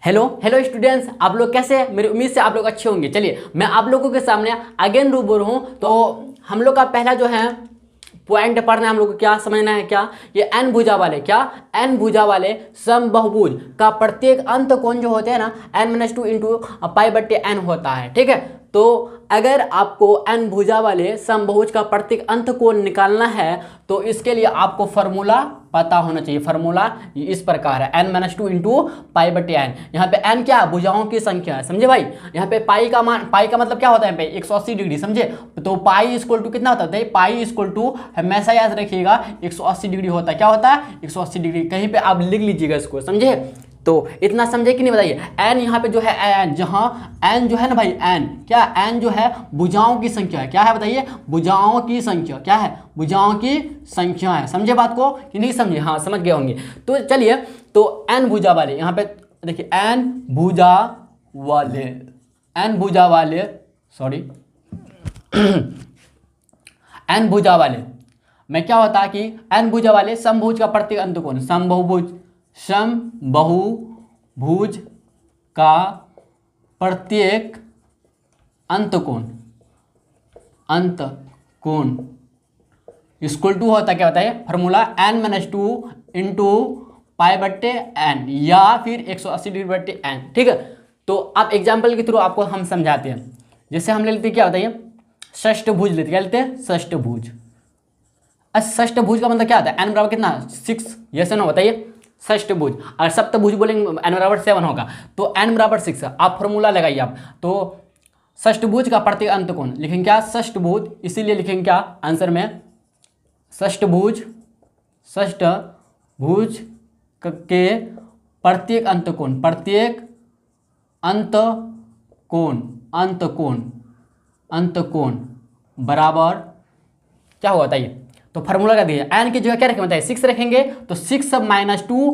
Hello hello students, आप लोग कैसे हैं? मेरी उम्मीद से आप लोग अच्छे होंगे। चलिए मैं आप लोगों के सामने अगेन रूबरू हूँ। तो हम लोग का पहला जो है पॉइंट पढ़ना है, हम लोग को क्या समझना है, क्या ये एन भुजा वाले, क्या एन भुजा वाले समबाहुभुज का प्रत्येक अंत कोण जो होते हैं ना n-2 इंटू पाई बट्टे एन होता है। ठीक है, तो अगर आपको एन भुजा वाले समबाहुज का प्रत्येक अंत कोण निकालना है तो इसके लिए आपको फॉर्मूला पता होना चाहिए। फॉर्मूला इस प्रकार है n-2 इंटू पाई बट्टे एन। यहाँ पे n क्या है? भुजाओं की संख्या है, समझे भाई। यहाँ पे पाई का मान, पाई का मतलब क्या होता है? यहाँ पे 180 डिग्री, समझे। तो पाई इक्वल टू कितना होता है? पाई इक्वल टू हमेशा याद रखिएगा 180 डिग्री होता है। क्या होता है? 180 डिग्री। कहीं पे आप लिख लीजिएगा इसको, समझे। तो इतना समझे कि नहीं बताइए। एन यहाँ पे जो है एन, जहाँ एन जो है ना भाई, एन क्या, एन जो है भुजाओं की संख्या है। क्या है बताइए? भुजाओं की संख्या। क्या है? भुजाओं की संख्या है। समझे बात को कि नहीं समझे? हाँ समझ गए होंगे। तो चलिए, तो एन भुजा वाले, यहाँ पे देखिए एन भुजा वाले, एन भुजा वाले, सॉरी एन भुजा वाले में क्या होता है कि एन भुजा वाले समभुज का प्रत्येक अंत कोण, समबाहुभुज, समबाहुभुज का प्रत्येक अंत कोण, अंत कोण इक्वल टू होता है, क्या होता है फॉर्मूला n-2 इंटू पाई बट्टे एन या फिर 180 डिग्री बट्टे एन। ठीक है, तो आप एग्जाम्पल के थ्रू आपको हम समझाते हैं। जैसे हम ले लेते क्या होता है, षष्ठभुज लेते, क्या लेते हैं? षष्ठभुज। षष्ठभुज का मतलब क्या होता है? n बराबर कितना? 6। यस नो बताइए। षष्ठभुज। और सप्तभुज बोलेंगे n बराबर 7 होगा, तो n बराबर 6। आप फॉर्मूला लगाइए आप। तो षष्ठभुज का प्रत्येक अंत कोण लिखेंगे क्या? षष्ठभुज, इसीलिए लिखेंगे क्या आंसर में? षष्ठभुज, षष्ठभुज के प्रत्येक अंत कोण, प्रत्येक अंत कोण, अंत कोण, अंत कोण बराबर क्या होगा बताइए। तो फार्मूला का दिया, एन की जगह क्या रखेंगे बताइए? 6 रखेंगे। तो 6-2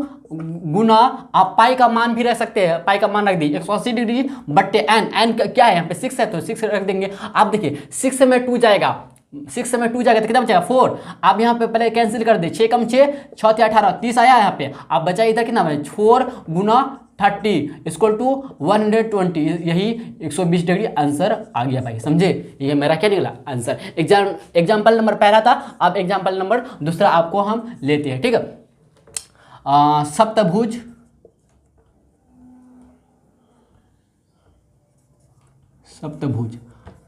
गुना, आप पाई का मान भी रख सकते हैं, पाई का मान रख दीजिए 180 डिग्री बट्टे एन। एन क्या है यहाँ पे? 6 है, तो 6 रख देंगे। आप देखिए 6 में 2 जाएगा, 6 में 2 जाएगा तो कितना बचेगा? 4। आप यहाँ पे पहले कैंसिल कर दे, 6 कम 6, 6 18, 30 आया यहाँ पे। आप बचा इधर कितना भाई? 4 गुना 30 इक्वल टू 120, यही 120 डिग्री आंसर आ गया भाई, समझे। ये मेरा क्या निकला आंसर। एग्जाम्पल नंबर पहला था, अब एग्जाम्पल नंबर दूसरा आपको हम लेते हैं। ठीक है, सप्तभुज, सप्तभुज।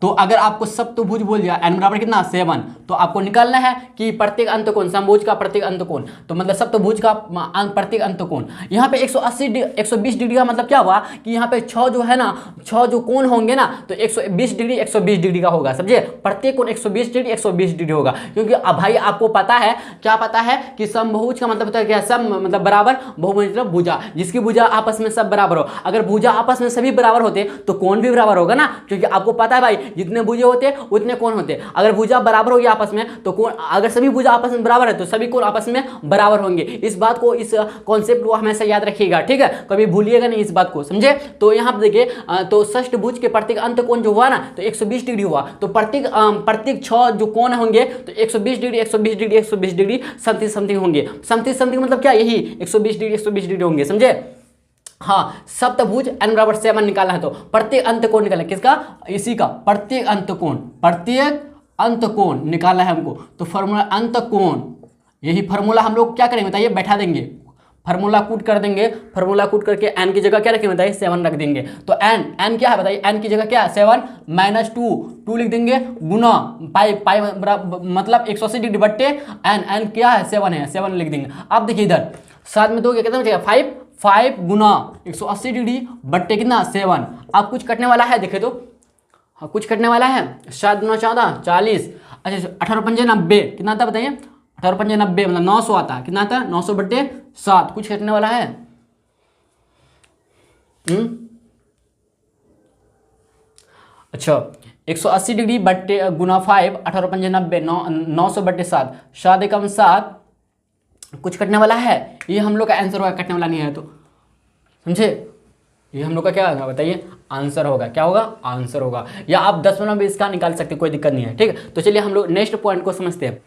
तो अगर आपको सप्तभुज बोल दिया, n बराबर कितना? 7, तो आपको निकालना है कि प्रत्येक अंत कोण, समभुज का प्रत्येक अंत कोण, तो मतलब सप्तभुज का प्रत्येक अंत कोण। यहाँ पे 120 डिग्री का मतलब क्या हुआ कि यहाँ पे 6 जो है ना, 6 जो कोण होंगे ना, तो 120 डिग्री 120 डिग्री का होगा, समझे। प्रत्येक कोण 120 डिग्री 120 डिग्री होगा, क्योंकि अब भाई आपको पता है, क्या पता है कि समभुज का मतलब होता है क्या? सम मतलब बराबर, बहुभुज मतलब भुजा, जिसकी भुजा आपस में सब बराबर हो। अगर भुजा आपस में सभी बराबर होते तो कोण भी बराबर होगा ना, क्योंकि आपको पता है भाई जितने भुजे होते उतने कोण होते। अगर भुजा बराबर होगी आपस में तो कोण, अगर सभी भुजा आपस में बराबर है तो सभी कोण आपस में बराबर होंगे। इस बात को, इस कॉन्सेप्ट को हमेशा याद रखिएगा, ठीक है, कभी भूलिएगा नहीं इस बात को, समझे। तो यहाँ पर देखिए, तो षष्ठभुज के प्रत्येक अंत कोण जो हुआ ना, तो 120 डिग्री हुआ। तो प्रत्येक 6 जो कोण होंगे तो 120 degree 120 degree 120 degree something something होंगे। समथिंग समथिंग मतलब क्या? यही 120 डिग्री 120 डिग्री होंगे, समझे। हाँ, सप्तभुज n बराबर 7 निकालना है तो प्रत्येक अंत कोण निकालना है, किसका? इसी का प्रत्येक अंत कोण, प्रत्येक अंत कोण निकालना है हमको। तो फॉर्मूला अंत कोण, यही फॉर्मूला हम लोग क्या करेंगे बताइए? बैठा देंगे, फार्मूला कूट कर देंगे। फार्मूला कूट करके n की जगह क्या रखेंगे बताइए? 7 रख देंगे। तो n क्या है बताइए? n की जगह क्या है? 7-2 लिख देंगे गुना पाई, पाई मतलब 180 डिग्री बट्टे n क्या है? 7 है, 7 लिख देंगे। अब देखिए इधर 7 में 2 कितना बचेगा? 5 गुना 180 डिग्री बट्टे कितना? 7। अब कुछ कटने वाला है, देखे तो हाँ कुछ कटने वाला है। 7 गुना 14 40, अच्छा 18 पंजे 90, कितना आता बताइए? 18 पंजे 90 मतलब 900 आता। कितना आता? 900 बट्टे 7। कुछ कटने वाला है? अच्छा 180 डिग्री बट्टे गुना 5, 18 पंजे 90, 900 बट्टे 7, 7 एकम 7। कुछ कटने वाला है? ये हम लोग का आंसर होगा, कटने वाला नहीं है तो, समझे। ये हम लोग का क्या होगा बताइए? आंसर होगा। क्या होगा? आंसर होगा। या आप 10 में भी इसका निकाल सकते, कोई दिक्कत नहीं है, ठीक है। तो चलिए हम लोग नेक्स्ट पॉइंट को समझते हैं।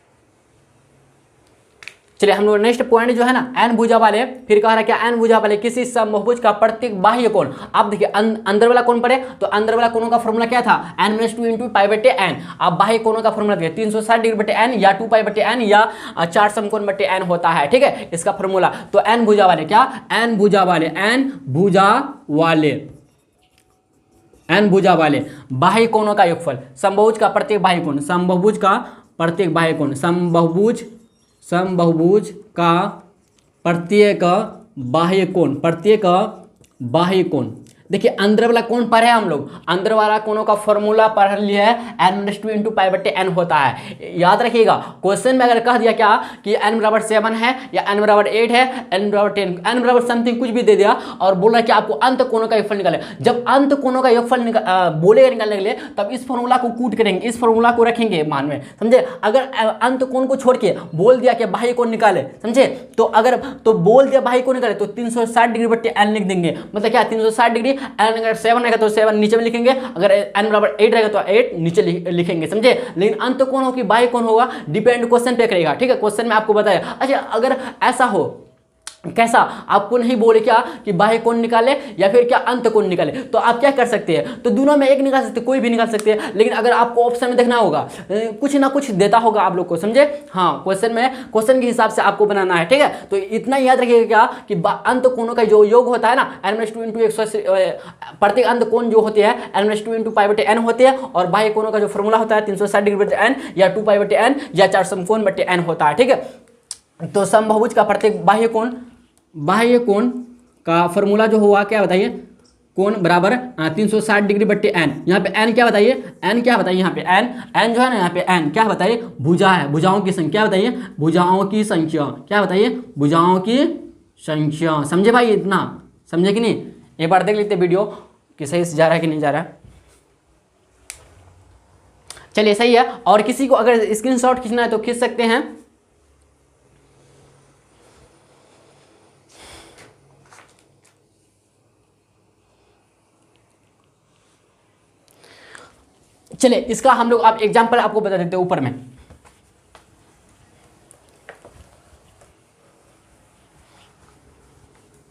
चलिए हम लोग नेक्स्ट पॉइंट जो है ना, एन भुजा वाले, फिर कह रहा है क्या, एन भुजा वाले किसी समबाहुभुज का प्रत्येक बाह्य कोण। आप देखिए अंदर वाला कोण पढ़े तो अंदर वाला कोणों का फॉर्मूला क्या था, n-2 इंटू पाई बटे एन। आप बाह्य कोणों का फॉर्मूला देखिए 360 डिग्री बटे एन या 2 पाई बटे एन या 4 समकोण बटे एन होता है, ठीक है इसका फॉर्मूला। तो एन भुजा वाले क्या, एन भुजा वाले, एन भुजा वाले, एन भुजा वाले बाह्य कोणों का योगफल, समबाहुभुज का प्रत्येक बाह्य कोण, समबाहुभुज का प्रत्येक बाह्य कोण, समबाहुभुज का प्रत्येक बाह्य कोण, प्रत्येक बाह्य कोण। देखिए अंदर वाला कोण पढ़े हम लोग, अंदर वाला कोणों का फॉर्मूला पढ़ लिया है, n-2 इंटू पाई बटे एन होता है। याद रखिएगा क्वेश्चन में अगर कह दिया क्या कि n बराबर 7 है या n बराबर 8 है, n बराबर 10, n बराबर समथिंग कुछ भी दे दिया और बोल रहा है कि आपको अंत कोणों का योगफल निकाले, जब अंत कोणों का योगफल बोलेगा निकालने के लिए तब इस फॉर्मूला को कूट करेंगे, इस फॉर्मूला को रखेंगे मान में, समझे। अगर अंत कोण को छोड़ के बोल दिया कि बाह्य कोण निकाले, समझे, तो अगर तो बोल दिया बाह्य कोण निकाले तो 360 डिग्री बटे एन लिख देंगे, मतलब क्या 360 डिग्री, एन अगर 7 रहेगा तो 7 नीचे में लिखेंगे, अगर एन बराबर 8 रहेगा तो 8 नीचे लिखेंगे, समझे। लेकिन अंत कोण हो कि बाह्य कोण होगा डिपेंड क्वेश्चन पे करेगा, ठीक है, क्वेश्चन में आपको बताया। अच्छा अगर ऐसा हो, कैसा, आपको नहीं बोले क्या कि बाह्य कोण निकाले या फिर क्या अंत कोण निकाले, तो आप क्या कर सकते हैं, तो दोनों में एक निकाल सकते हैं, कोई भी निकाल सकते हैं। लेकिन अगर आपको ऑप्शन में देखना होगा, कुछ ना कुछ देता होगा आप लोग को, समझे। हाँ क्वेश्चन में, क्वेश्चन के हिसाब से आपको बनाना है, ठीक है। तो इतना याद रखिएगा क्या कि अंत कोणों का जो योग होता है ना, n-2 इंटू 180, प्रत्येक अंत कोण जो होते हैं n-2 इंटू पाई बटे एन होते हैं, और बाह्य कोणों का जो फॉर्मूला होता है 360 डिग्री बटे एन या 2 पाई बटे एन या 4 समकोण बटे एन होता है, ठीक है। तो समबाहुभुज का प्रत्येक बाह्य कोण, बाह्य कोण का फॉर्मूला जो हुआ क्या बताइए, कोण बराबर 360 डिग्री बट्टे एन। यहाँ पे एन क्या बताइए, एन क्या बताइए, यहाँ पे एन जो है ना, यहाँ पे एन क्या बताइए, भुजा है, भुजाओं की संख्या बताइए, भुजाओं की संख्या क्या बताइए, भुजाओं की संख्या। समझे भाई, इतना समझे कि नहीं। एक बार देख लेते वीडियो कि सही से जा रहा है कि नहीं जा रहा है। चलिए सही है। और किसी को अगर स्क्रीनशॉट खींचना है तो खींच सकते हैं। चलिए इसका हम लोग आप एग्जाम्पल आपको बता देते हैं ऊपर में।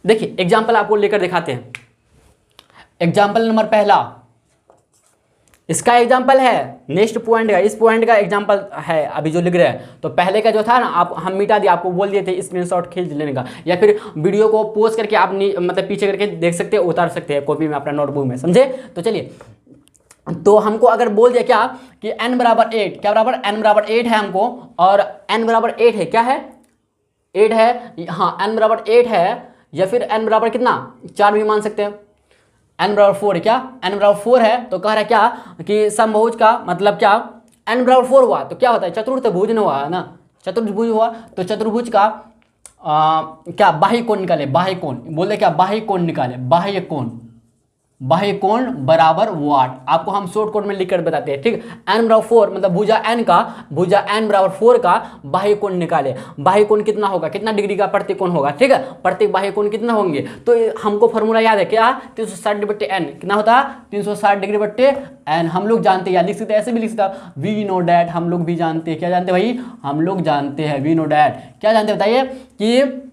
देखिए एग्जाम्पल आपको लेकर दिखाते हैं। एग्जाम्पल नंबर पहला, इसका एग्जाम्पल है नेक्स्ट पॉइंट का, इस पॉइंट का एग्जाम्पल है अभी जो लिख रहे हैं। तो पहले का जो था ना, आप हम मिटा दिया, आपको बोल दिए थे स्क्रीनशॉट खींच लेने का, या फिर वीडियो को पोस्ट करके आप मतलब पीछे करके देख सकते हैं, उतार सकते हैं कॉपी में अपना नोटबुक में, समझे। तो चलिए, तो हमको अगर बोल दिया क्या कि n बराबर 8, क्या बराबर, n बराबर 8 है हमको, और n बराबर 8 है, क्या है 8 है, हाँ n बराबर 8 है, या फिर n बराबर कितना 4 भी मान सकते हैं, n बराबर 4 है, क्या n बराबर 4 है। तो कह रहा है क्या कि समबाहुभुज का मतलब क्या, n बराबर 4 हुआ तो क्या होता है, चतुर्थभुज न हुआ ना, चतुर्भुज हुआ। तो चतुर्भुज का क्या बाह्य कोण निकाले, बाह्य कोण बोल दे, क्या बाह्य कोण निकाले, बाह्य कोण, बाह्य कोण बराबर वाट। आपको हम शॉर्ट कोड में लिखकर बताते हैं, ठीक। n बराबर 4 मतलब भुजा n का, भुजा n बराबर 4 का बाह्य कोण निकाले। बाह्य कोण कितना होगा, कितना डिग्री का प्रत्येक कोण होगा, ठीक है। प्रत्येक बाह्य कोण कितना होंगे, तो हमको फॉर्मूला याद है क्या, 360 डिग्री बट्टे n, कितना होता है 360 डिग्री बट्टे n। हम लोग जानते हैं, या लिख सकते हैं, ऐसे भी लिख सकते हैं, वी नो डैट, हम लोग भी जानते हैं, क्या जानते हैं भाई, हम लोग जानते हैं, वी नो डैट, क्या जानते हैं बताइए कि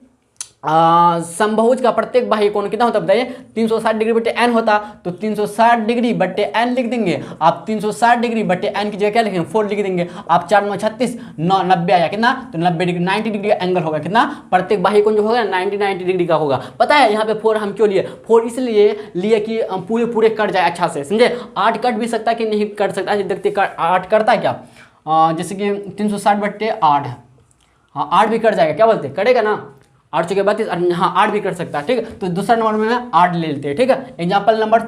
समबाहुभुज का प्रत्येक बाह्य कोण कितना होता है बताइए, 360 डिग्री बट्टे एन होता। तो 360 डिग्री बट्टे एन लिख देंगे आप, 360 डिग्री बट्टे एन की जगह क्या लिखेंगे 4 लिख देंगे आप, 4 9 36 9 90 आया कितना, तो 90 डिग्री 90 डिग्री का एंगल होगा, कितना प्रत्येक बाह्य कोण जो होगा 90 डिग्री का होगा। पता है यहाँ पे 4 हम क्यों लिए, 4 इसलिए लिए कि पूरे कट जाए अच्छा से, समझे। 8 कट भी सकता है कि नहीं कट सकता, देखते 8 करता है क्या, जैसे कि 360 बट्टे 8, हाँ 8 भी कट जाएगा, क्या बोलते कटेगा ना, 8 चौके 32, हाँ 8 भी कर सकता है, ठीक है। तो दूसरा नंबर में 8 ले लेते हैं, ठीक है। एग्जाम्पल नंबर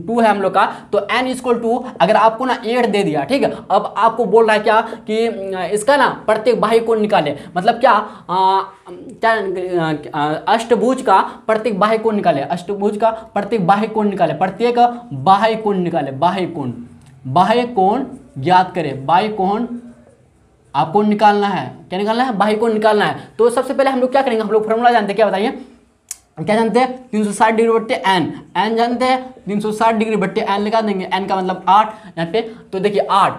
2 है हम लोग का। तो n इक्वल टू, अगर आपको ना 8 दे दिया, ठीक है, अब आपको बोल रहा है क्या कि इसका ना प्रत्येक बाह्य कोण निकाले, मतलब क्या अष्टभुज का प्रत्येक बाह्य कोण निकाले, अष्टभुज का प्रत्येक बाह्य कोण निकाले, प्रत्येक बाह्य कोण निकाले, बाह्य कोण, बाह्य कोण ज्ञात करें, बाह्य कोण आपको निकालना है, क्या निकालना है, बाह्य कोण निकालना है। तो सबसे पहले हम लोग क्या करेंगे, हम लोग फॉर्मूला जानते हैं, क्या बताइए, क्या जानते हैं 360 डिग्री बट्टे एन, एन जानते हैं 360 डिग्री बट्टे एन लगा देंगे, एन का मतलब 8 यहाँ पे। तो देखिए 8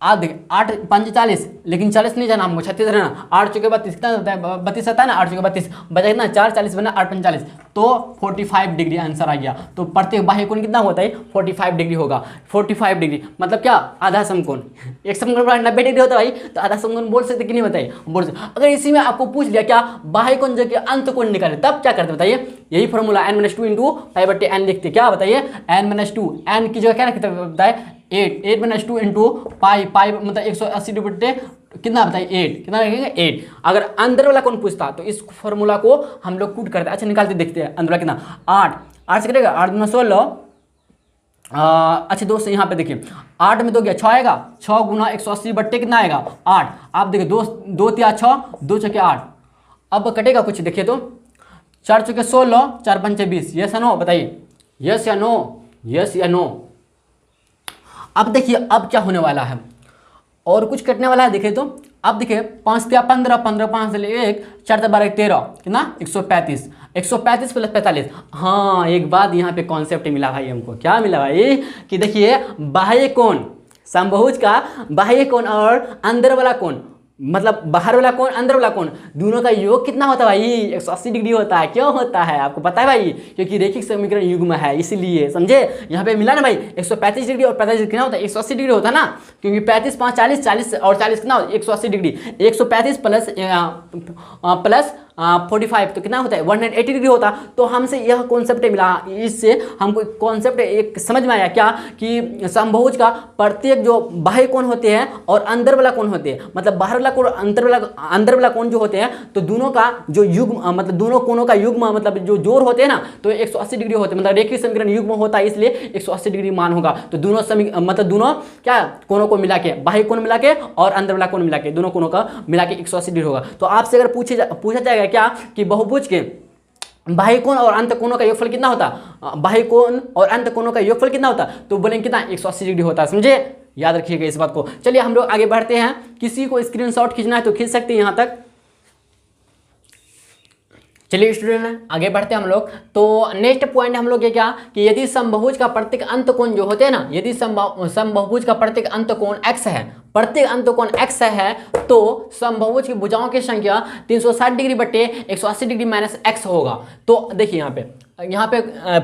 आप देखिए 8 5 40, लेकिन 40 नहीं जाना हमको, 36 रहना। 8 चौके 32 कितना होता है, 32 आता है ना, 8 चौके 32 बचा कितना 4, 40 बना 8 5 40, तो 45 डिग्री आंसर आ गया। तो प्रत्येक बाह्य कोण कितना होता है, 45 डिग्री होगा। 45 डिग्री मतलब क्या, आधा समकोण। एक समकोण 90 डिग्री होता है भाई, तो आधा समकोण बोल सकते कि नहीं बताइए, बोल सकते। अगर इसी में आपको पूछ लिया क्या बाह्य कोण जगह अंत कोण निकाले, तब क्या करते बताइए, यही फॉर्मूला n-2 इंटू n लिखते, क्या बताइए n-2, n की जगह क्या रखते बताए 8 इंटू पाई मतलब 180 डिवाइड कितना बताइए 8, कितना रखेंगे 8। अगर अंदर वाला कौन पूछता तो इस फॉर्मूला को हम लोग कूट करते हैं। अच्छा निकालते देखते हैं अंदर वाला कितना 8 से करेगा 8 दूना 16। अच्छा दोस्तों यहाँ पे देखिए 8 में 2 गया 6 आएगा, 6 गुना 180 बट्टे कितना आएगा 8। आप देखिए 2 तिया 6, 2 चौके 8। अब कटेगा कुछ देखिए तो 4 चौके 16, 4 पंचे 20, यस या नो बताइए, यस या नो, यस या नो। अब देखिए अब क्या होने वाला है, और कुछ कटने वाला है देखिए तो। अब देखिए 5 तिया 15, 15 5 से 1, 4 12 13 कितना 135, 135 प्लस 45। हाँ एक बात यहाँ पे कॉन्सेप्ट मिला भाई हमको, क्या मिला भाई कि देखिए बाह्य कोण समबाहुज का बाह्य कोण और अंदर वाला कोण, मतलब बाहर वाला कोण अंदर वाला कोण, दोनों का योग कितना होता है भाई 180 डिग्री होता है। क्यों होता है आपको पता है भाई, क्योंकि रेखिक समीकरण युग्म है इसलिए, समझे। यहाँ पे मिला ना भाई 135 डिग्री और 45 कितना होता है 180 डिग्री होता है ना, क्योंकि 35 5 40, 40 और 40 कितना होता है 180 डिग्री। 135 प्लस 45 तो कितना होता है 180 डिग्री होता। तो हमसे यह कॉन्सेप्ट मिला, इससे हमको कॉन्सेप्ट एक समझ में आया क्या कि समबाहुज का प्रत्येक जो बाह्य कोण होते हैं और अंदर वाला कोण होते हैं, मतलब बाहर वाला कोण अंदर वाला कोण जो होते हैं, तो दोनों का जो युग्म मतलब दोनों कोणों का युग्म मतलब जो जोड़ होते हैं ना, तो 180 डिग्री होते हैं, मतलब रेखीय समीकरण युग्म होता है इसलिए 180 डिग्री मान होगा। तो दोनों मतलब दोनों क्या कोणों को मिला के, बाह्य कोण मिला के और अंदर वाला कोण मिला के, दोनों कोणों का मिला के 180 डिग्री होगा। तो आपसे अगर पूछा जाएगा क्या कि बहुभुज के बाह्य कोण और अंत कोणों का योगफल कितना होता, बाह्य कोण और अंत कोणों का योगफल कितना होता, तो बोलेंगे कितना 180 डिग्री होता है, समझे। याद रखिएगा इस बात को। चलिए हम लोग आगे बढ़ते हैं, किसी को स्क्रीनशॉट खींचना है तो खींच सकते हैं यहाँ तक। चलिए स्टूडेंट आगे बढ़ते हैं हम लोग। तो नेक्स्ट पॉइंट हम लोग ये क्या कि यदि समबाहुज का प्रत्येक अंत कोण जो होते हैं ना, यदि समबाहुज का प्रत्येक अंत कोण x है, प्रत्येक अंत कोण x है, तो समबाहुज की भुजाओं की संख्या 360 डिग्री बट्टे 180 डिग्री माइनस x होगा। तो देखिए यहाँ पे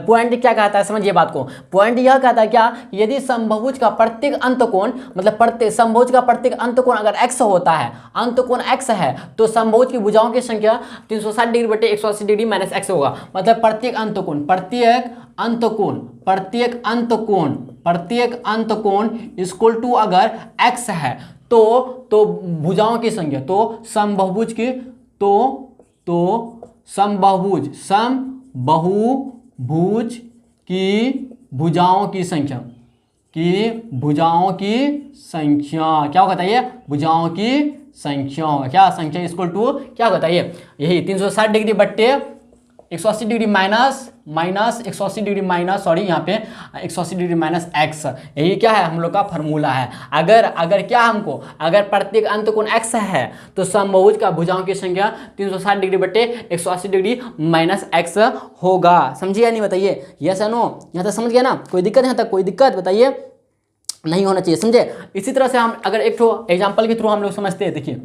पॉइंट क्या कहता है, समझिए बात को। पॉइंट यह कहता है क्या, यदि समबाहुज का प्रत्येक अंत कोण मतलब समबाहुज का प्रत्येक अंत कोण अगर x होता है, अंत कोण x है, तो समबाहुज की भुजाओं की संख्या 360 डिग्री बट्टे 180 डिग्री माइनस x होगा। मतलब प्रत्येक अंत कोण इक्वल टू अगर x है तो भुजाओं की संख्या, तो समबाहुज की समबाहुभुज की भुजाओं की संख्या क्या होगा बताइए, भुजाओं की संख्या क्या संख्या इक्वल टू क्या होता है यही 360 डिग्री बट्टे 180 degree minus 180 degree minus sorry यहाँ पे 180 डिग्री माइनस x, यही क्या है हम लोग का फॉर्मूला है। अगर क्या हमको अगर प्रत्येक अंत कोण x है तो समबाहुज का भुजाओं की संख्या 360 डिग्री बट्टे 180 डिग्री माइनस x होगा। समझिए या नहीं बताइए, यस या नो। यहाँ तक समझ गया ना, कोई दिक्कत यहाँ तक कोई दिक्कत बताइए, नहीं होना चाहिए, समझे। इसी तरह से हम अगर एक तो एग्जाम्पल के थ्रू हम लोग समझते हैं। देखिए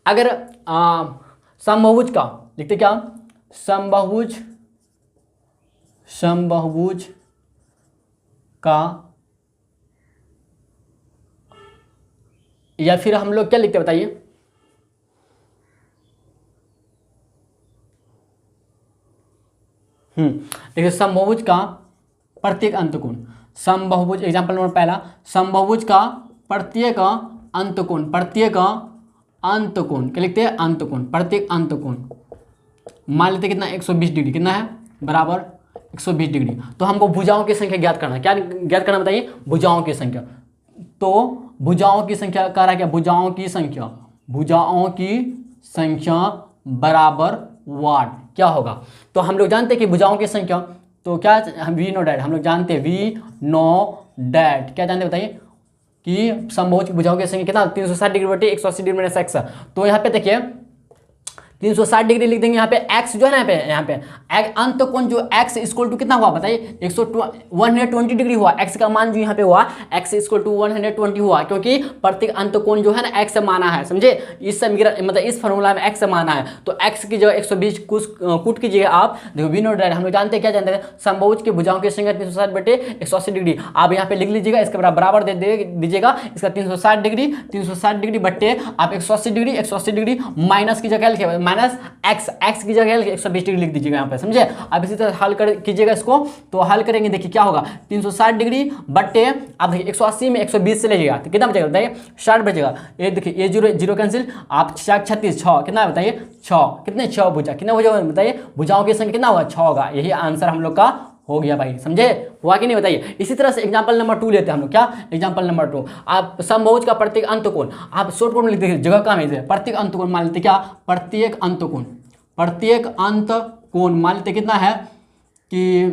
अगर समबाहुज का लिखते क्या, समबाहुज का, या फिर हम लोग क्या लिखते बताइए, देखिए समबाहुज का प्रत्येक अंत कोण, समबाहुज एग्जाम्पल नंबर पहला, समबाहुज का प्रत्येक अंत कोण क्या लिखते हैं प्रत्येक अंत कोण मान लेते कितना 120 डिग्री, कितना है बराबर 120 डिग्री। तो हमको भुजाओं की संख्या ज्ञात करना, क्या ज्ञात करना बताइए, भुजाओं की संख्या। तो भुजाओं की संख्या कह रहा है क्या, भुजाओं की संख्या बराबर वाट क्या होगा। तो हम लोग जानते हैं कि भुजाओं की संख्या, तो क्या वी नो डैट हम लोग जानते हैं, वी नो डैट क्या जानते हैं बताइए कि समबाहुज की भुजाओं की संख्या कितना 360 डिग्री बटे 180 डिग्री माइनस x। तो यहाँ पे देखिए 360 डिग्री लिख देंगे। यहाँ पे x जो है ना, यहाँ पे अंत कोण जो x इक्वल टू कितना हुआ बताइए, 120 डिग्री हुआ। x का मान जो यहाँ पे हुआ x इक्वल टू 120 हुआ, क्योंकि प्रत्येक अंत कोण जो है ना x माना है, समझे। इस समीकरण मतलब इस फॉर्मूला में x माना है, तो x की जगह 120 कूट कीजिएगा आप। देखो वी नोट हम लोग जानते हैं, क्या जानते हैं, समबाहुज की भुजाओं की संख्या 360 बटे 180 डिग्री। आप यहाँ पे लिख लीजिएगा, इसके बराबर दे दीजिएगा इसका 360 डिग्री बट्टे आप 180 डिग्री माइनस की जगह लिखिए, माइनस x की जगह 120 डिग्री लिख दीजिएगा यहाँ पे, समझे। अब इसी तरह हल कर कीजिएगा इसको, तो हल करेंगे, देखिए क्या होगा, 360 डिग्री बट्टे आप देखिए 180 में 120 से लीजिएगा तो कितना बचेगा बताइए, 60 बचेगा। ये देखिए ये जीरो कैंसिल, आप 36 6 कितना बताइए, 6 कितने 6 भुजा, कितना भुजा बताइए, भुजाओं की संख्या कितना होगा, 6 होगा। यही आंसर हम लोग का हो गया भाई, समझे, हुआ कि नहीं बताइए। इसी तरह से एग्जांपल नंबर 2 लेते हैं हम लोग, क्या एग्जांपल नंबर 2, आप समबाहुज का प्रत्येक अंतकोण, आप शॉर्ट कोण में लिख दीजिए, जगह कम है, प्रत्येक अंतकोण मान लेते क्या, प्रत्येक अंतकोण मान लेते कितना है कि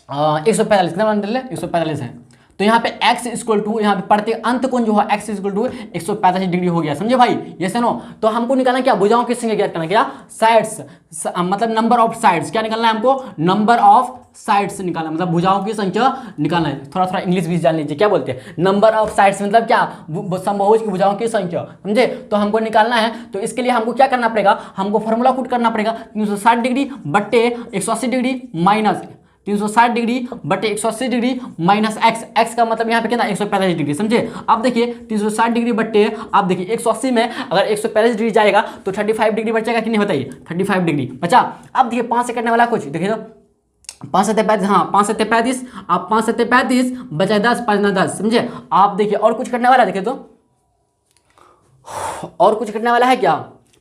145, कितना मान ले 145 है। तो यहाँ पे x इक्वल टू, यहाँ पे प्रत्येक अंत कोण जो है x इक्वल टू 145 डिग्री हो गया, समझे भाई, ये से नो। तो हमको निकालना क्या, भुजाओं की संख्या ज्ञात करना, क्या साइड्स, मतलब नंबर ऑफ साइड्स, क्या निकालना है हमको, नंबर ऑफ साइड्स निकालना, मतलब भुजाओं की संख्या निकालना है। थोड़ा इंग्लिश भी जान लीजिए, क्या बोलते हैं, नंबर ऑफ साइड्स मतलब क्या, समबाहुज की भुजाओं की संख्या, समझे। तो हमको निकालना है, तो इसके लिए हमको क्या करना पड़ेगा, हमको फॉर्मूला पुट करना पड़ेगा, 360 डिग्री बट्टे 180 डिग्री माइनस 360 डिग्री बटे 180 डिग्री माइनस x का मतलब यहाँ पे कितना 145 डिग्री, समझे। अब देखिए 360 डिग्री बट्टे आप देखिए 180 में अगर 145 डिग्री जाएगा तो 35 डिग्री बचेगा कि नहीं बताइए, 35 डिग्री बचा। अब देखिए 5 से कटने वाला कुछ देखिए, तो 5 से 35, हाँ 5 से 35, आप 5 से 35 बचा 10, 5 9 10, समझे। आप देखिए और कुछ कटने वाला, देखिए तो और कुछ कटने वाला है क्या,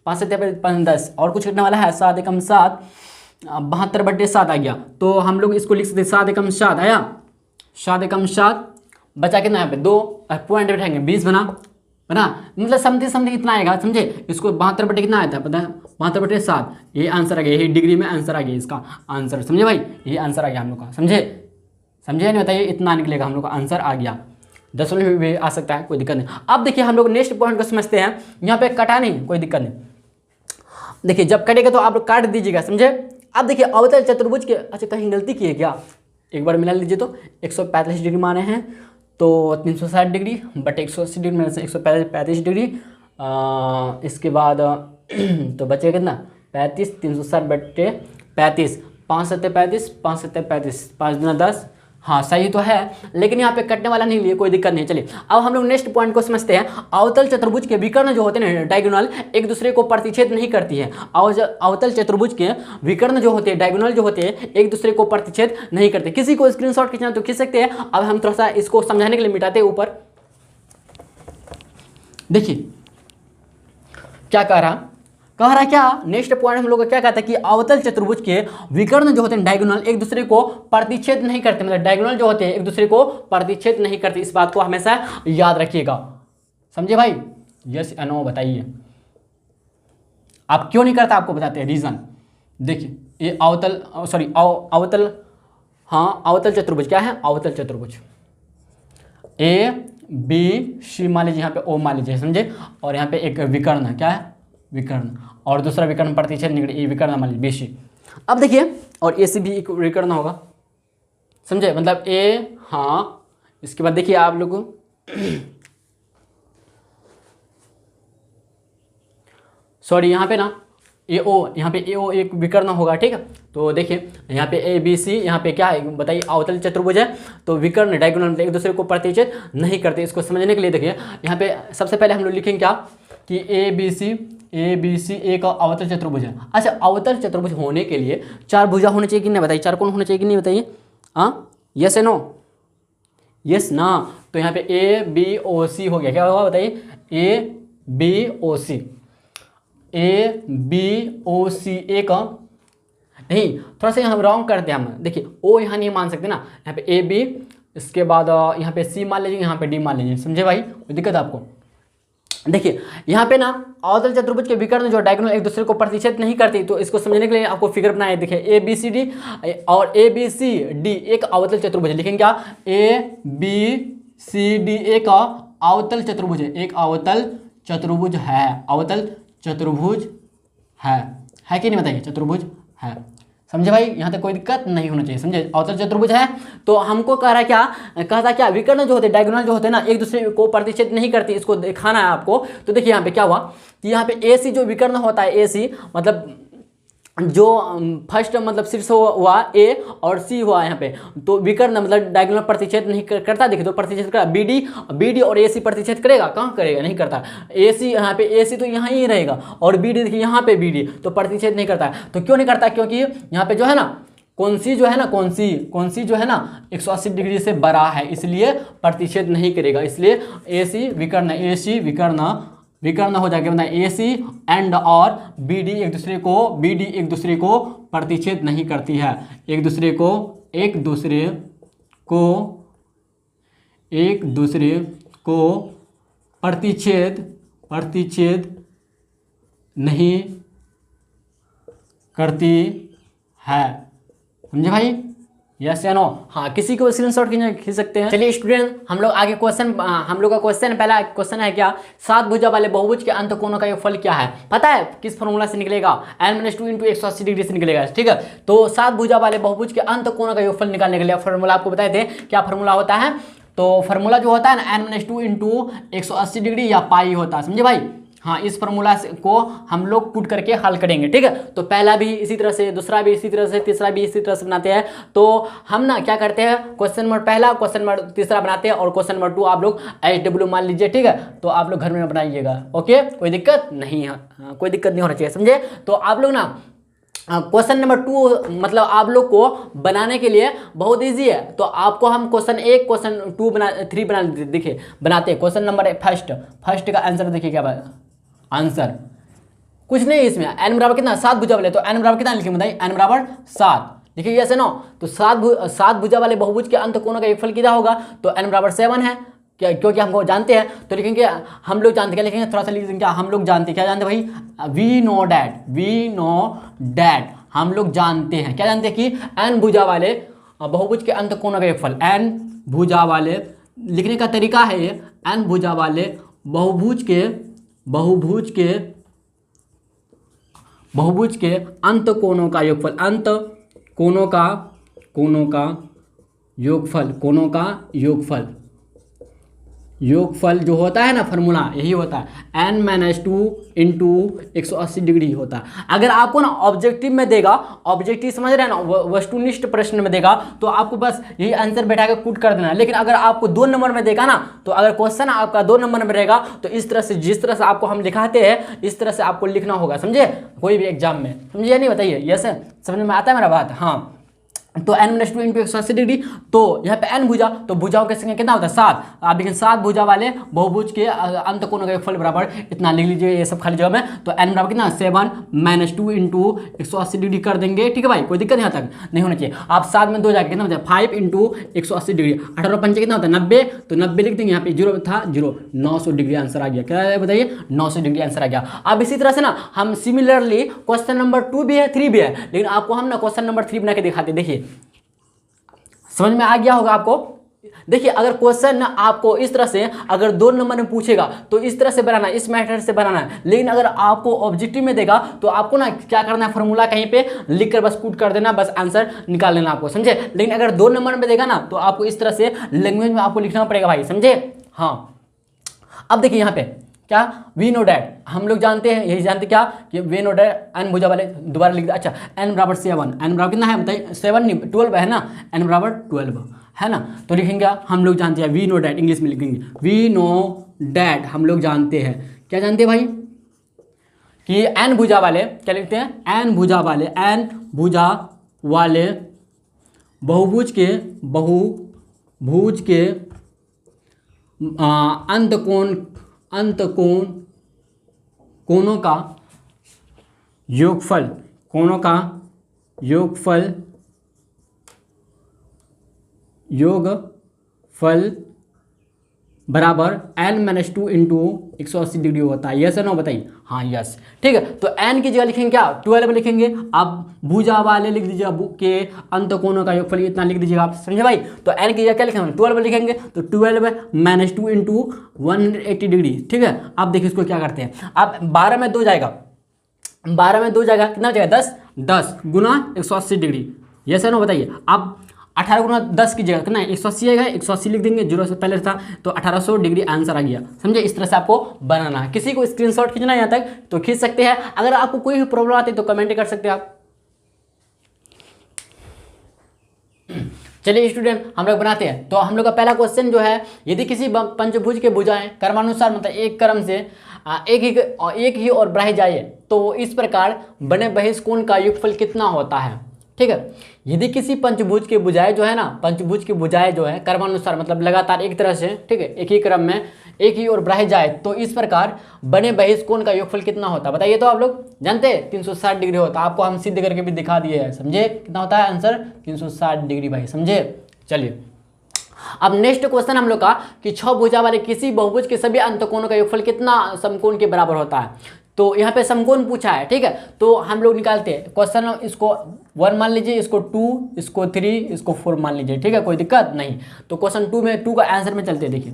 5 से 5 10 और कुछ कटने वाला है, 7 एकम 7, 72 बटे 7 आ गया। तो हम लोग इसको लिख सकते 7 एकम 7 आया, 7 एकम 7 बचा कितना यहाँ पे 2 पॉइंट बैठेंगे 20 बना, मतलब समथिंग इतना आएगा, समझे। इसको 72 बटे कितना आया था पता है, 72 बटे 7, ये आंसर आ गया, यही डिग्री में आंसर आ गया इसका आंसर, समझे भाई, यही आंसर आ गया हम लोग का, समझे नहीं बताइए, इतना निकलेगा हम लोग का आंसर आ गया। 10 में भी आ सकता है, कोई दिक्कत नहीं। अब देखिए हम लोग नेक्स्ट पॉइंट को समझते हैं, यहाँ पे कटा नहीं, कोई दिक्कत नहीं। देखिए जब कटेगा तो आप लोग काट दीजिएगा, समझे। अब देखिए अवतल चतुर्भुज के, अच्छा कहीं गलती की है क्या, एक बार मिला लीजिए, तो 145 डिग्री माने हैं, तो 360 डिग्री बटे 180 डिग्री में से 135 डिग्री, इसके बाद तो बचेगा कितना 35, 360 बटे 35, 5 7 35, 5 7 35, 5 दूना 10, हाँ सही तो है, लेकिन यहाँ पे कटने वाला नहीं लिए, कोई दिक्कत नहीं। चलिए अब हम लोग नेक्स्ट पॉइंट को समझते हैं। अवतल चतुर्भुज के विकर्ण जो होते हैं डायगोनल, एक दूसरे को प्रतिच्छेद नहीं करती है। अवतल चतुर्भुज के विकर्ण जो होते हैं डायगोनल जो होते हैं एक दूसरे को प्रतिच्छेद नहीं करते। किसी को स्क्रीनशॉट खींचना तो खींच सकते हैं। अब हम थोड़ा सा इसको समझाने के लिए मिटाते हैं ऊपर, देखिए क्या कह रहा क्या, नेक्स्ट पॉइंट हम लोग का क्या कहता है कि अवतल चतुर्भुज के विकर्ण जो होते हैं डायगोनल एक दूसरे को प्रतिच्छेद नहीं करते, मतलब डायगोनल जो होते हैं एक दूसरे को प्रतिच्छेद नहीं करते। इस बात को हमेशा याद रखिएगा, समझे भाई, यस या नो बताइए। आप क्यों नहीं करता आपको बताते हैं रीजन। देखिए ये अवतल अवतल चतुर्भुज क्या है, अवतल चतुर्भुज ABC मान लीजिए, यहाँ पे O मान लीजिए, समझे, और यहाँ पे एक विकर्ण है, क्या है विकर्ण, और दूसरा विकर्ण प्रतिच्छेद निकले, ये विकर्ण मान लीजिए BC। अब देखिए और AC भी एक विकर्ण होगा, समझे, मतलब A, हाँ इसके बाद देखिए आप लोग सॉरी यहाँ पे ना AO, यहाँ पे AO एक विकर्ण होगा, ठीक है। तो देखिए यहाँ पे ABC, यहाँ पे क्या है बताइए, अवतल चतुर्भुज है, तो विकर्ण डायगोनल एक दूसरे को प्रतिच्छेद नहीं करते। इसको समझने के लिए देखिए यहाँ पे सबसे पहले हम लोग लिखेंगे क्या कि ABC एक अवतल चतुर्भुज है। अच्छा अवतल चतुर्भुज होने के लिए 4 भुजा होने चाहिए कि नहीं बताइए, 4 कोण होने चाहिए कि नहीं बताइए, हाँ यस या नो, यस ना। तो यहाँ पे ABOC हो गया, क्या होगा बताइए, ABOC एक नहीं, थोड़ा सा हम रॉन्ग करते हैं हम, देखिए O यहाँ नहीं मान सकते ना, यहाँ पे AB, इसके बाद यहाँ पे C मान लीजिए, यहाँ पे D मान लीजिए, समझे भाई, कोई दिक्कत है आपको। देखिए यहाँ पे ना अवतल चतुर्भुज के विकर्ण जो डायगोनल एक दूसरे को प्रतिच्छेद नहीं करती, तो इसको समझने के लिए आपको फिगर बनाए, देखिए ABCD और ABCD एक अवतल चतुर्भुज, लिखेंगे क्या ABCD एक अवतल चतुर्भुज है, एक अवतल चतुर्भुज है, अवतल चतुर्भुज है कि नहीं बताइए, चतुर्भुज है। समझे भाई, यहाँ तक कोई दिक्कत नहीं होना चाहिए, समझे। अवतल चतुर्भुज है तो हमको कह रहा है क्या, कहा था क्या, विकर्ण जो होते हैं, डायगोनल जो होते हैं ना, एक दूसरे को प्रतिच्छेद नहीं करती, इसको दिखाना है आपको। तो देखिए यहाँ पे क्या हुआ कि यहाँ पे AC जो विकर्ण होता है, AC मतलब जो फर्स्ट मतलब शीर्ष हुआ A और C हुआ यहाँ पे, तो विकर्ण मतलब डायगोनल प्रतिच्छेद नहीं करता। देखिए तो प्रतिच्छेद करेगा BD और AC प्रतिच्छेद करेगा, कहाँ करेगा, नहीं करता। AC यहाँ पे AC तो यहाँ ही रहेगा और BD देखिए यहाँ पे BD तो प्रतिच्छेद नहीं करता है। तो क्यों नहीं करता, क्योंकि यहाँ पे जो है ना कौन सी जो है ना 180 डिग्री से बड़ा है, इसलिए प्रतिच्छेद नहीं करेगा, इसलिए AC विकर्ण हो जाएगा, मतलब AC एंड और BD एक दूसरे को प्रतिच्छेद नहीं करती है, एक दूसरे को प्रतिच्छेद नहीं करती है। समझे भाई, यस या नो। हाँ, किसी को स्क्रीनशॉट खींच सकते हैं। चलिए स्टूडेंट, हम लोग आगे क्वेश्चन, हम लोग का क्वेश्चन, पहला क्वेश्चन है क्या, 7 भुजा वाले बहुभुज के अंत कोणों का योगफल क्या है। पता है किस फॉर्मूला से निकलेगा, n-2 × 180 डिग्री से निकलेगा, ठीक है। तो 7 भुजा वाले बहुभुज के अंत कोणों का योगफल निकालने के लिए फॉर्मूला आपको बताए थे, क्या फॉर्मूला होता है। तो फॉर्मूला जो होता है ना n-2 × 180 डिग्री या पाई होता है, समझे भाई। हाँ, इस फार्मूला को हम लोग पुट करके हल करेंगे, ठीक है। तो पहला भी इसी तरह से, दूसरा भी इसी तरह से, तीसरा भी इसी तरह से बनाते हैं। तो हम ना क्या करते हैं, क्वेश्चन नंबर पहला, क्वेश्चन नंबर तीसरा बनाते हैं और क्वेश्चन नंबर 2 आप लोग SW मान लीजिए, ठीक है। तो आप लोग घर में बनाइएगा, ओके, कोई दिक्कत नहीं है, कोई दिक्कत नहीं होना चाहिए, समझे। तो आप लोग ना क्वेश्चन नंबर 2 मतलब आप लोग को बनाने के लिए बहुत इजी है। तो आपको हम क्वेश्चन 1, क्वेश्चन 2 3 देखिए बनाते हैं। क्वेश्चन नंबर फर्स्ट का आंसर देखिए क्या आंसर, कुछ नहीं इसमें, n बराबर कितना, 7 भुजा वाले, तो n बराबर कितना लिखेंगे बताइए, n बराबर 7 देखिए, यस है नो। तो 7 भुजा वाले बहुभुज के अंत कोणों का योगफल कितना होगा, तो n बराबर 7 है, क्या, क्योंकि हमको जानते हैं। तो लिखेंगे, हम लोग जानते, क्या लिखेंगे, थोड़ा सा लिख देंगे, क्या हम लोग जानते, क्या जानते भाई, वी नो डैट हम लोग जानते हैं, क्या जानते हैं कि n भुजा वाले बहुभुज के अंत कोणों का योगफल, n भुजा वाले, लिखने का तरीका है ये, n भुजा वाले बहुभुज के अंत कोणों का योगफल, अंत कोणों का योगफल जो होता है ना, फार्मूला यही होता है, n-2 × 180 डिग्री होता है। अगर आपको ना ऑब्जेक्टिव में देगा, ऑब्जेक्टिव समझ रहे हैं ना, वस्तुनिष्ठ प्रश्न में देगा, तो आपको बस यही आंसर बैठा के पुट कर देना है। लेकिन अगर आपको 2 नंबर में देगा ना, तो अगर क्वेश्चन आपका 2 नंबर में रहेगा, तो इस तरह से, जिस तरह से आपको हम लिखाते हैं, इस तरह से आपको लिखना होगा, समझे, कोई भी एग्जाम में, समझिए नहीं, बताइए, यस है, समझ में आता है मेरा बात। हाँ, तो n-2 × 180 डिग्री, तो यहाँ पे n भुजा, तो भुजाओं के संख्या कितना होता है, 7। आप देखें 7 भुजा वाले बहुभुज के अंत कोणों का योगफल बराबर इतना लिख लीजिए, ये सब खाली जगह में। तो n बराबर कितना, 7 - 2 × 180 डिग्री कर देंगे, ठीक है भाई, कोई दिक्कत यहाँ तक नहीं होना चाहिए। आप 7 में 2 जाके कितना होता है, 5 × 180 डिग्री, 18 पंचे कितना होता है, 90, तो 90 लिख देंगे, यहाँ पे 0 था 0, 900 डिग्री आंसर आ गया, क्या है बताइए, 900 डिग्री आंसर आ गया। अब इसी तरह से ना हम सिमिलरली क्वेश्चन नंबर 2 भी है, 3 भी है, लेकिन आपको हम ना क्वेश्चन नंबर 3 बना के दिखाते, देखिए समझ में आ गया होगा आपको। देखिए, अगर क्वेश्चन ना आपको इस तरह से अगर 2 नंबर में पूछेगा, तो इस तरह से बनाना, इस मेथड से बनाना है। लेकिन अगर आपको ऑब्जेक्टिव में देगा, तो आपको ना क्या करना है, फॉर्मूला कहीं पे लिखकर बस पुट कर देना, बस आंसर निकाल लेना आपको, समझे। लेकिन अगर 2 नंबर में देगा ना, तो आपको इस तरह से लैंग्वेज में आपको लिखना पड़ेगा भाई, समझे। हाँ, अब देखिए यहाँ पे क्या, वी नो डैट, हम लोग जानते हैं, यही जानते क्या कि वी नो डैट, n भुजा वाले, दोबारा लिख दे। अच्छा, n बराबर 7, n बराबर कितना है बताइए, 7 नहीं 12 है ना, n बराबर 12 है ना। तो लिखेंगे, हम लोग जानते हैं, वी नो डैट, इंग्लिश में लिखेंगे, वी नो डैट, हम लोग जानते हैं, क्या जानते हैं भाई, कि n भुजा वाले, क्या लिखते हैं, n भुजा वाले बहुभुज के अंत कोणों का योगफल बराबर n-2 × 180 डिग्री होता है, यस है ना, बताइए। हाँ यस, ठीक है। तो n की जगह लिखेंगे क्या, 12 लिखेंगे। आप भुजा वाले लिख दीजिएगा, के अंत कोणों का योगफल इतना लिख दीजिएगा आप, समझे भाई। तो n की जगह क्या लिखेंगे, 12 लिखेंगे, तो 12 - 2 × 180 डिग्री, ठीक है। अब देखिए इसको क्या करते हैं, अब 12 में 2 जाएगा, 12 में 2 जाएगा, कितना बचेगा 10, 10 गुना 180 डिग्री। ये सर ना बताइए। आप 18 गुना 10 की जगह कितना है 180 आएगा, 180 लिख देंगे, जीरो से पहले था तो 1800 डिग्री आंसर आ गया। समझे, इस तरह से आपको बनाना है। किसी को स्क्रीनशॉट खींचना है यहाँ तक तो खींच सकते हैं। अगर आपको कोई भी प्रॉब्लम आती है तो कमेंट कर सकते हैं आप। चलिए स्टूडेंट हम लोग बनाते हैं। तो हम लोग का पहला क्वेश्चन जो है, यदि किसी पंचभुज के भुजाएं क्रमानुसार मतलब एक क्रम से एक ही और बढ़ाई जाए तो इस प्रकार बने बहिष्कोण का योगफल कितना होता है। ठीक है, यदि किसी पंचभुज के भुजाएं जो है ना, पंचभुज की भुजाएं जो है क्रमानुसार मतलब लगातार एक तरह से, ठीक है, एक ही क्रम में एक ही ओर बढ़ाई जाए तो इस प्रकार बने बहिष्कोण का योगफल कितना होता है। बताइए तो आप लोग जानते हैं 360 डिग्री होता है। आपको हम सिद्ध करके भी दिखा दिए हैं। समझे, कितना होता है आंसर 360 डिग्री भाई। समझे, चलिए अब नेक्स्ट क्वेश्चन हम लोग का कि 6 भुजा वाले किसी बहुभुज के सभी अंतकोणों का योगफल कितना समकोण के बराबर होता है। तो यहाँ पे समकोण पूछा है, ठीक है, तो हम लोग निकालते हैं क्वेश्चन। इसको 1 मान लीजिए, इसको 2, इसको 3, इसको 4 मान लीजिए, ठीक है, कोई दिक्कत नहीं। तो क्वेश्चन 2 में 2 का आंसर में चलते हैं। देखिए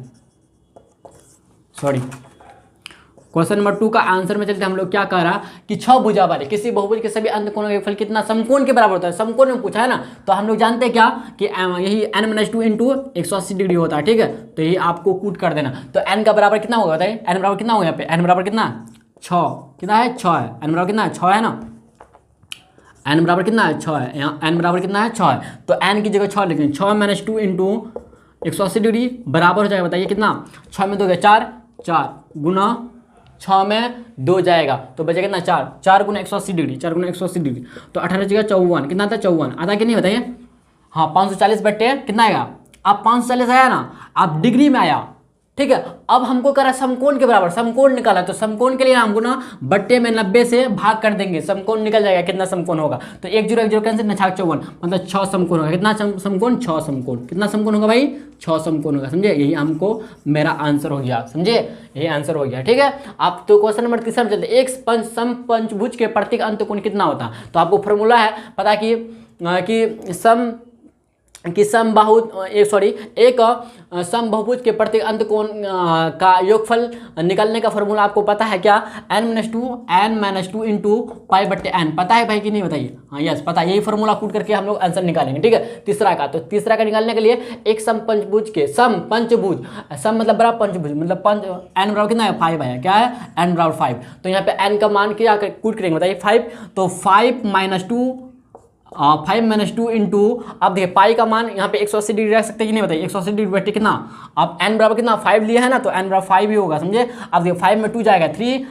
सॉरी, क्वेश्चन नंबर 2 का आंसर में चलते हम लोग क्या कह रहा कि 6 भुजा वाले किसी बहुभुज के सभी अंतकोणों का योगफल कितना समकोण के बराबर होता है। समकोण में पूछा है ना, तो हम लोग जानते हैं क्या कि यही n-2 इंटू 180 डिग्री होता है। ठीक है, तो यही आपको कूट कर देना। तो n का बराबर कितना होगा बताइए, n बराबर कितना होगा यहाँ पे, n बराबर कितना 6, कितना है 6 है, n बराबर कितना है 6 है ना, n बराबर कितना है 6 है, यहाँ n बराबर कितना है 6 है। तो n की जगह 6 लिखेंगे, 6-2 इंटू 180 डिग्री बराबर हो जाएगा बताइए कितना, 6 में 2 4, 4 गुना 6 में 2 जाएगा तो बचेगा कितना 4, 4 गुना 180 डिग्री, 4 गुना 180 डिग्री तो 18 जगह 54, कितना था 54 आता कि नहीं बताइए। हाँ 540 बट्टे कितना आएगा, अब 540 आया ना, अब डिग्री में आया। ठीक है, अब हमको करा समकोण के बराबर, समकोण निकाला तो समकोण के लिए हमको ना बट्टे में 90 से भाग कर देंगे, समकोण निकल जाएगा। कितना समकोण होगा तो 1 0 1 0 कैंसिल, 54 मतलब 6 समकोण होगा। कितना समकोण 6 समकोण, कितना समकोण होगा भाई 6 समकोण होगा। समझे, यही हमको मेरा आंसर हो गया। समझे, यही आंसर हो गया। ठीक है, आप तो क्वेश्चन नंबर 3 में चलते, एक समपंचभुज के प्रत्येक अंतकोण कितना होता। तो आपको फॉर्मूला है पता कि एक समबहुभुज के प्रत्येक अंतकोण का योगफल निकालने का फॉर्मूला आपको पता है क्या, n-2 इंटू पाई बट्टे n। पता है भाई कि नहीं बताइए। हाँ यस पता है, यही फॉर्मूला कूट करके हम लोग आंसर निकालेंगे। ठीक है, तीसरा का, तो तीसरा का निकालने के लिए एक समपंचभुज के समपंचभुज, सम मतलब बराबर पंचभुज मतलब पंच, n बराबर कितना है 5 है, क्या है n बराबर 5। तो यहाँ पे n का मान क्या कूट करेंगे बताइए 5, तो 5-2 इंटू, अब देखिए पाई का मान यहाँ पे 180 डिग्री रख सकते हैं कि नहीं बताइए, 180 डिग्री बटे कितना, अब n बराबर कितना 5 लिया है ना, तो n बराबर 5 ही होगा। समझे, अब देखिए 5 में 2 जाएगा 3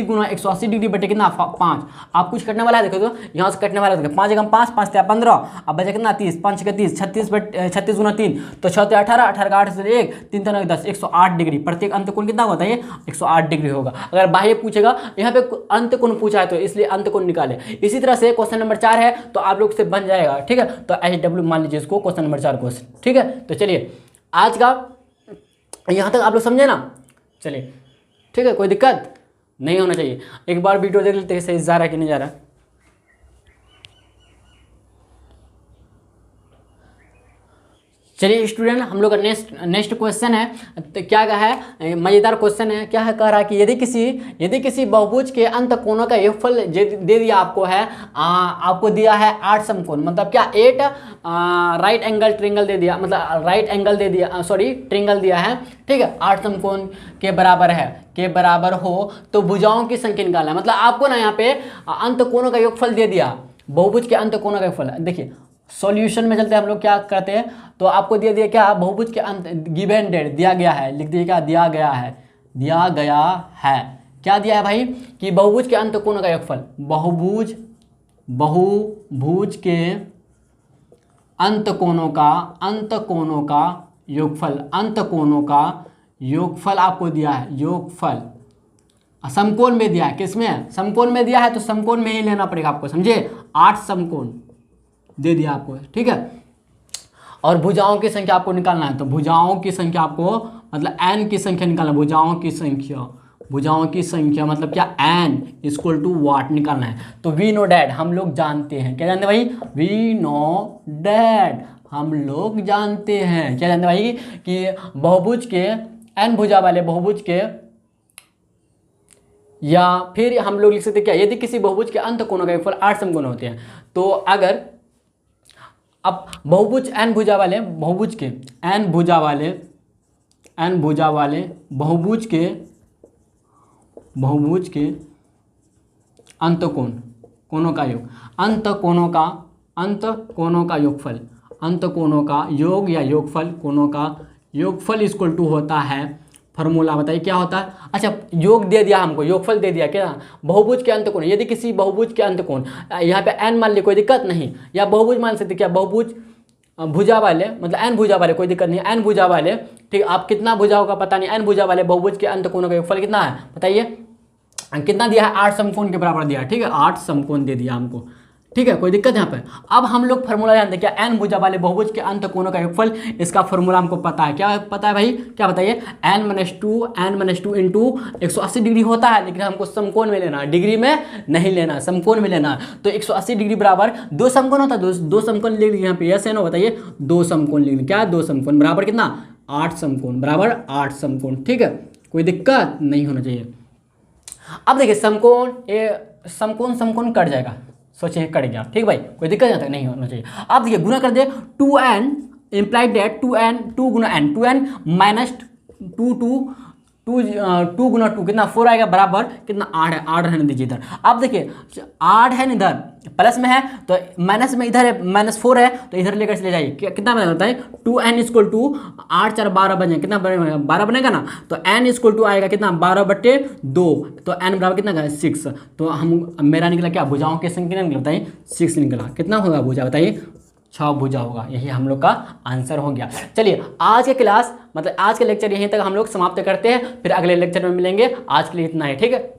गुना 180 डिग्री बटे कितना 5। आप कुछ कटने वाला है देखो, तो यहाँ से कटने वाला है देखो, 5 जगह 5, 5 से 15, अब बचा कितना 30, 5 का 30, 36 गुना 3 तो 6 18, 18 का 8 से 1, 3 3 10, 108 डिग्री। प्रत्येक अंतकोण कितना होता है 108 डिग्री होगा। अगर बाह्य पूछेगा, यहाँ पे अंतकोण पूछा है तो इसलिए अंतकोण निकाले। इसी तरह से क्वेश्चन नंबर 4 है तो आप लोग से बन जाएगा। ठीक है, तो HW मान लीजिए इसको क्वेश्चन नंबर 4 क्वेश्चन। ठीक है, तो चलिए आज का यहाँ तक आप लोग समझे ना। चलिए ठीक है, कोई दिक्कत नहीं होना चाहिए। एक बार वीडियो देख लेते हैं सही जा रहा है कि नहीं जा रहा। चलिए स्टूडेंट, हम लोग का नेक्स्ट क्वेश्चन है, तो क्या कहा है, मज़ेदार क्वेश्चन है। क्या है, कह रहा है कि यदि किसी बहुभुज के अंतकोणों का योगफल दे दिया आपको है, आपको दिया है 8 समकोण, मतलब क्या 8 राइट एंगल ट्रिंगल दे दिया, मतलब राइट एंगल दे दिया, सॉरी ट्रिंगल दिया है। ठीक है, 8 समकोण के बराबर हो तो भुजाओं की संख्या निकालना है। मतलब आपको ना यहाँ पे अंतकोणों का योगफल दे दिया, बहुभुज के अंतकोणों का योगफल। देखिए सॉल्यूशन में चलते हैं, हम लोग क्या करते हैं, तो आपको दिया दिया क्या, बहुभुज के अंत गिवन डेट दिया गया है, लिख दीजिए क्या दिया गया है, क्या दिया है भाई कि बहुभुज के अंतकोणों का योगफल, बहुभुज के अंतकोणों का योगफल आपको दिया है, योगफल समकोण में दिया है। किसमें समकोण में दिया है, तो समकोण में ही लेना पड़ेगा आपको। समझे, 8 समकोण दे दिया आपको। ठीक है, और भुजाओं की संख्या आपको निकालना है, तो भुजाओं की संख्या आपको मतलब n की संख्या निकालना है, भुजाओं की संख्या मतलब क्या n इक्वल टू वाट निकालना है। तो वी नो डैट, हम लोग जानते हैं, क्या जानते हैं भाई, वी नो डैट, हम लोग जानते हैं, क्या जानते हैं भाई कि बहुभुज के n भुजा वाले बहुभुज के या फिर हम लोग लिख सकते हैं क्या, यदि किसी बहुभुज के अंत कोणों का योगफल 8 समकोण होते हैं। तो अगर अब बहुभुज n भुजा वाले बहुभुज के n भुजा वाले बहुभुज के अंत कोणों का योग, अंत कोणों का योगफल, अंत कोणों का योग या योगफल, कोणों का योगफल इक्वल टू होता है, फॉर्मूला बताइए क्या होता है। अच्छा योग दे दिया हमको, योगफल दे दिया क्या, बहुभुज के अंत कोण, यदि किसी बहुभुज के अंत कोण, यहाँ पे n मान लिए कोई दिक्कत नहीं, या बहुभुज मान सकते क्या, बहुभुज भुजा वाले मतलब n भुजा वाले, कोई दिक्कत नहीं, n भुजा वाले, ठीक। आप कितना भुजा होगा पता नहीं, n भुजा वाले बहुभुज के अंत कोणों का योगफल कितना है बताइए, कितना दिया है, 8 समकोण के बराबर दिया है, ठीक है, 8 समकोण दे दिया हमको, ठीक है, कोई दिक्कत यहाँ पे। अब हम लोग फार्मूला जानते हैं क्या, n भुजा वाले बहुभुज के अंत कोणों का योगफल, इसका फार्मूला हमको पता है, क्या पता है भाई, क्या बताइए, n-2 इंटू 180 डिग्री होता है, लेकिन हमको समकोण में लेना, डिग्री में नहीं लेना, समकोण में लेना। तो 180 डिग्री बराबर 2 समकोण होता है, दो समकोण लिख लीजिए यहाँ पे, यस है नो, बताइए 2 समकोण लिख लीजिए, क्या 2 समकोण बराबर कितना, 8 समकोण, बराबर 8 समकोण, ठीक है, कोई दिक्कत नहीं होना चाहिए। अब देखिए समकोण, ये समकोण कट जाएगा, सोचिए कट गया, ठीक भाई, कोई दिक्कत यहाँ तक नहीं होना चाहिए। अब देखिए गुना कर दे, 2n इम्प्लाइड डेट 2 गुना n, 2n माइनस 2 गुना 2 कितना 4 आएगा, बराबर कितना 8 है, 8 रहने दीजिए इधर। अब देखिए 8 है इधर प्लस में है, तो माइनस में इधर है, -4 है, तो इधर लेकर चले जाइए, कितना बना होता है, 2n इक्वल टू 8 4 12 बने, कितना बनेगा 12 बनेगा ना, तो n इक्वल टू आएगा कितना 12/2, तो n बराबर कितना का 6, तो हम मेरा निकला क्या, भुजाओं की संख्या निकला बताइए 6 निकला, कितना होगा भुजा बताइए, 6 भुजा होगा, यही हम लोग का आंसर हो गया। चलिए आज के क्लास मतलब आज के लेक्चर यहीं तक हम लोग समाप्त करते हैं, फिर अगले लेक्चर में मिलेंगे, आज के लिए इतना ही, ठीक है।